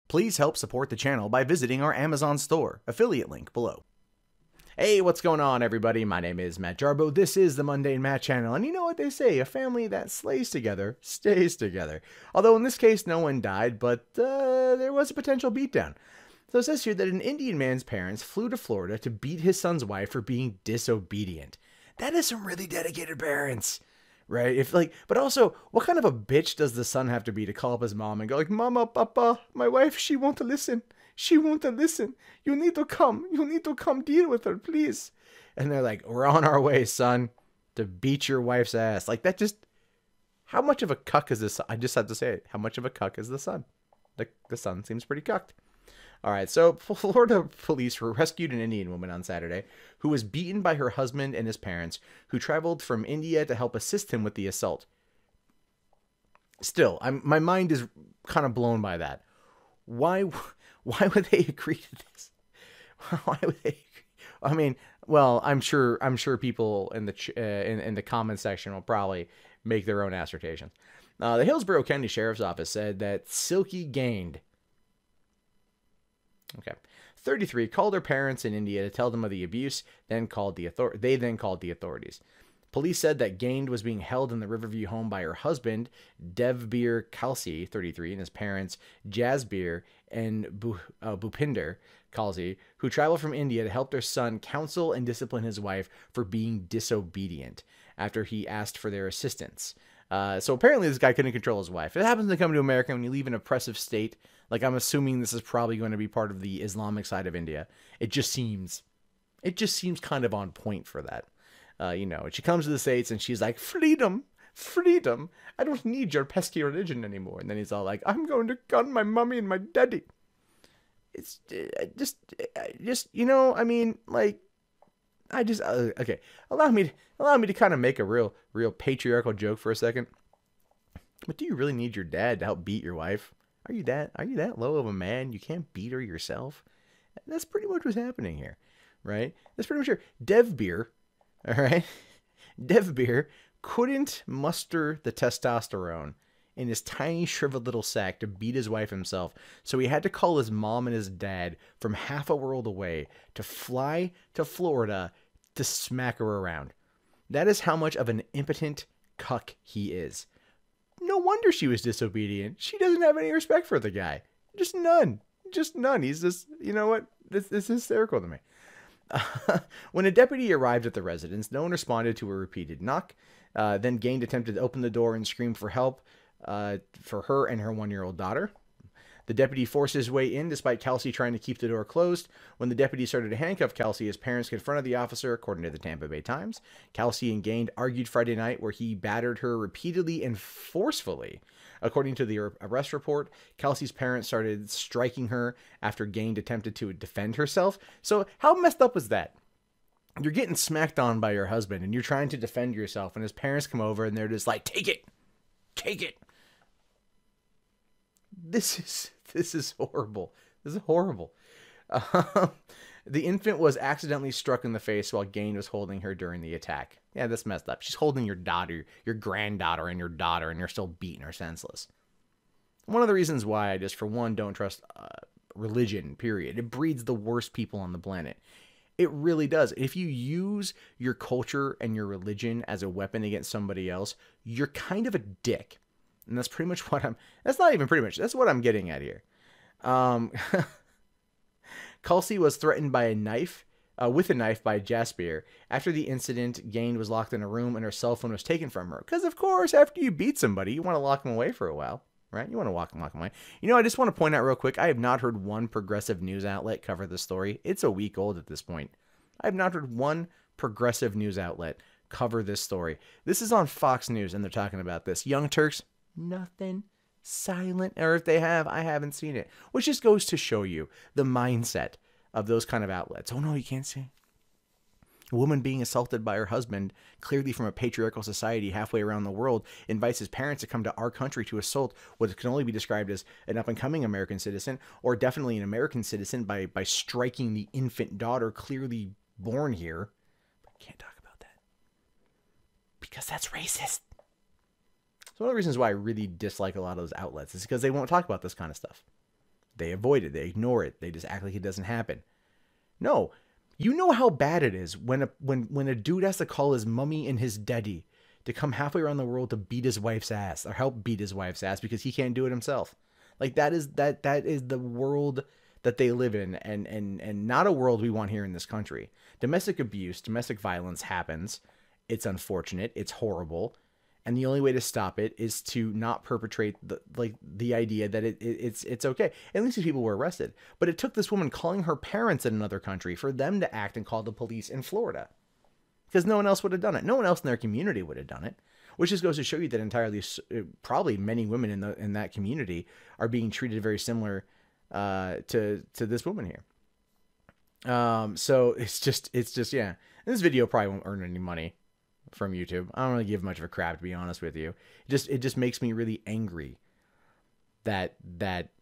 Please help support the channel by visiting our Amazon store, affiliate link below. Hey, what's going on, everybody? My name is Matt Jarbo. This is the Mundane Matt channel, and you know what they say, a family that slays together stays together. Although in this case, no one died, but there was a potential beatdown. So it says here that an Indian man's parents flew to Florida to beat his son's wife for being disobedient. That is some really dedicated parents. Right? But also, what kind of a bitch does the son have to be to call up his mom and go like, Mama, Papa, my wife, she won't listen. She won't listen. You need to come. You need to come deal with her, please. And they're like, we're on our way, son, to beat your wife's ass. Like, that just, how much of a cuck is this? I just have to say it. How much of a cuck is the son? The son seems pretty cucked. All right, so Florida police rescued an Indian woman on Saturday who was beaten by her husband and his parents, who traveled from India to help assist him with the assault. Still, my mind is kind of blown by that. Why would they agree to this? Why would they? I mean, well, I'm sure people in the comment section will probably make their own assertions. The Hillsborough County Sheriff's Office said that Silky Gaind, 33, called her parents in India to tell them of the abuse, they then called the authorities. Police said that Gaind was being held in the Riverview home by her husband, Devbir Kalsi, 33, and his parents, Jasbir and Bhupinder Kalsi, who traveled from India to help their son counsel and discipline his wife for being disobedient after he asked for their assistance. So apparently this guy couldn't control his wife. It happens to come to America when you leave an oppressive state. Like, I'm assuming this is probably going to be part of the Islamic side of India. It just seems kind of on point for that. She comes to the States and she's like, freedom, freedom. I don't need your pesky religion anymore. And then he's all like, I'm going to gun my mommy and my daddy. It's okay. Allow me to kind of make a real patriarchal joke for a second. But do you really need your dad to help beat your wife? Are you that low of a man? You can't beat her yourself? That's pretty much what's happening here, right? That's pretty much here. Devbir, all right? Devbir couldn't muster the testosterone in his tiny, shriveled little sack to beat his wife himself, so he had to call his mom and his dad from half a world away to fly to Florida to smack her around. That is how much of an impotent cuck he is. No wonder she was disobedient. She doesn't have any respect for the guy. Just none. Just none. He's just, you know what? This is hysterical to me. When a deputy arrived at the residence, no one responded to a repeated knock. Then Gaind attempted to open the door and scream for help for her and her 1-year-old daughter. The deputy forced his way in despite Kalsi trying to keep the door closed. When the deputy started to handcuff Kalsi, his parents confronted the officer, according to the Tampa Bay Times. Kalsi and Gaind argued Friday night, where he battered her repeatedly and forcefully. According to the arrest report, Kalsi's parents started striking her after Gaind attempted to defend herself. So how messed up was that? You're getting smacked on by your husband and you're trying to defend yourself, and his parents come over and they're just like, take it. Take it. This is horrible. This is horrible. The infant was accidentally struck in the face while Gaind was holding her during the attack. Yeah, that's messed up. She's holding your daughter, your granddaughter, and your daughter, and you're still beating her senseless. One of the reasons why I just, for one, don't trust religion, period. It breeds the worst people on the planet. It really does. If you use your culture and your religion as a weapon against somebody else, you're kind of a dick. And that's pretty much what that's not even pretty much, that's what I'm getting at here. Kalsi was threatened by with a knife by Jasbir. After the incident, Gaind was locked in a room and her cell phone was taken from her. Because, of course, after you beat somebody, you want to lock them away for a while, right? You want to lock them away. I just want to point out real quick, I have not heard one progressive news outlet cover this story. It's a week old at this point. I have not heard one progressive news outlet cover this story. This is on Fox News, and they're talking about this. Young Turks, nothing. Silent. Or if they have, I haven't seen it. Which just goes to show you the mindset of those kind of outlets. Oh, no, you can't see. A woman being assaulted by her husband, clearly from a patriarchal society halfway around the world, invites his parents to come to our country to assault what can only be described as an up-and-coming American citizen, or definitely an American citizen, by striking the infant daughter clearly born here. But can't talk about that because that's racist. So one of the reasons why I really dislike a lot of those outlets is because they won't talk about this kind of stuff. They avoid it. They ignore it. They just act like it doesn't happen. No. You know how bad it is when a dude has to call his mummy and his daddy to come halfway around the world to beat his wife's ass or help beat his wife's ass because he can't do it himself. Like that is the world that they live in, and not a world we want here in this country. Domestic abuse, domestic violence happens. It's unfortunate. It's horrible. And the only way to stop it is to not perpetrate the idea that it's okay. At least these people were arrested. But it took this woman calling her parents in another country for them to act and call the police in Florida. Because no one else would have done it. No one else in their community would have done it. Which just goes to show you that probably many women in that community are being treated very similar to this woman here. So it's just yeah. And this video probably won't earn any money from YouTube. I don't really give much of a crap, to be honest with you. It just makes me really angry that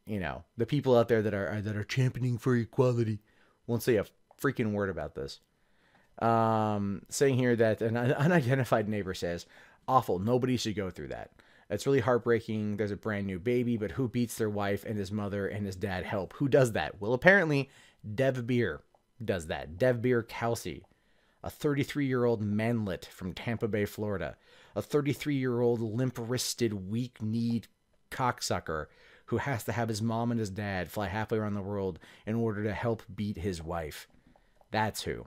you know, the people out there that are championing for equality won't say a freaking word about this. Saying here that an unidentified neighbor says, awful, nobody should go through that. It's really heartbreaking. There's a brand new baby, but who beats their wife and his mother and his dad help? Who does that? Well, apparently Devbir does that. Devbir Kalsi, a 33-year-old manlet from Tampa Bay, Florida, a 33-year-old limp-wristed, weak-kneed cocksucker who has to have his mom and his dad fly halfway around the world in order to help beat his wife. That's who.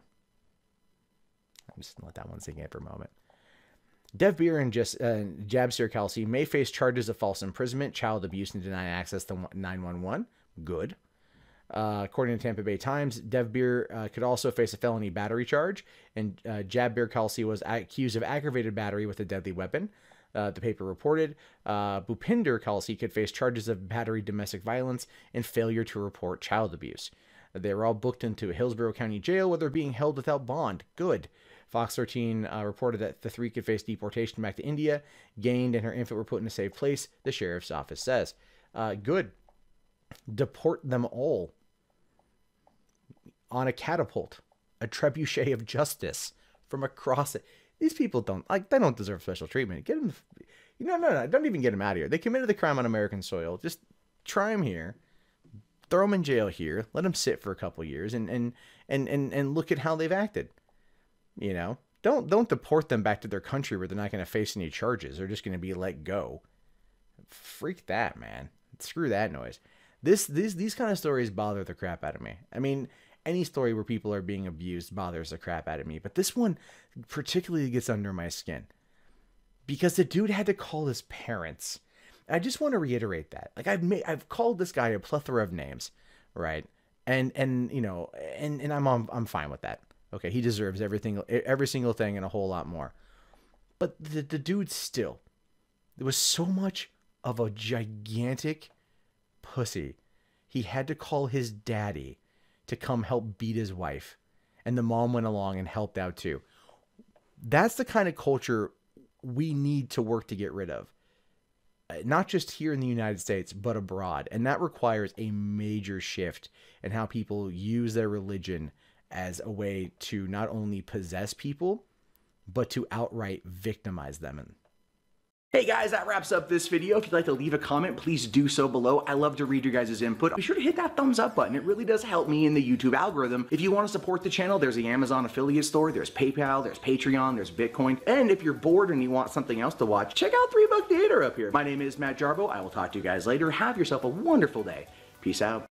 I'm just going to let that one sink in for a moment. Devbir and Devbir Kalsi may face charges of false imprisonment, child abuse, and denied access to 911. Good. According to Tampa Bay Times, Devbir could also face a felony battery charge, and Devbir Kalsi was accused of aggravated battery with a deadly weapon. The paper reported Bhupinder Kalsi could face charges of battery, domestic violence, and failure to report child abuse. They were all booked into a Hillsborough County jail where they're being held without bond. Good. Fox 13 reported that the three could face deportation back to India. Gaind and her infant were put in a safe place, the sheriff's office says. Good. Deport them all. On a catapult. A trebuchet of justice from across it. These people they don't deserve special treatment. Get them, no, don't even get them out of here. They committed the crime on American soil. Just try them here. Throw them in jail here. Let them sit for a couple years and look at how they've acted. You know, don't deport them back to their country where they're not going to face any charges. They're just going to be let go. Freak that, man. Screw that noise. These kind of stories bother the crap out of me. I mean, any story where people are being abused bothers the crap out of me. But this one particularly gets under my skin. Because the dude had to call his parents. I just want to reiterate that. Like I've called this guy a plethora of names, right? And you know, and I'm fine with that. Okay, he deserves every single thing and a whole lot more. But the dude still, there was so much of a gigantic pussy. He had to call his daddy to come help beat his wife. And the mom went along and helped out too. That's the kind of culture we need to work to get rid of. Not just here in the United States, but abroad. And that requires a major shift in how people use their religion as a way to not only possess people, but to outright victimize them. Hey guys, that wraps up this video. If you'd like to leave a comment, please do so below. I love to read your guys' input. Be sure to hit that thumbs up button. It really does help me in the YouTube algorithm. If you want to support the channel, there's the Amazon affiliate store, there's PayPal, there's Patreon, there's Bitcoin. And if you're bored and you want something else to watch, check out 3 Buck Theater up here. My name is Matt Jarbo. I will talk to you guys later. Have yourself a wonderful day. Peace out.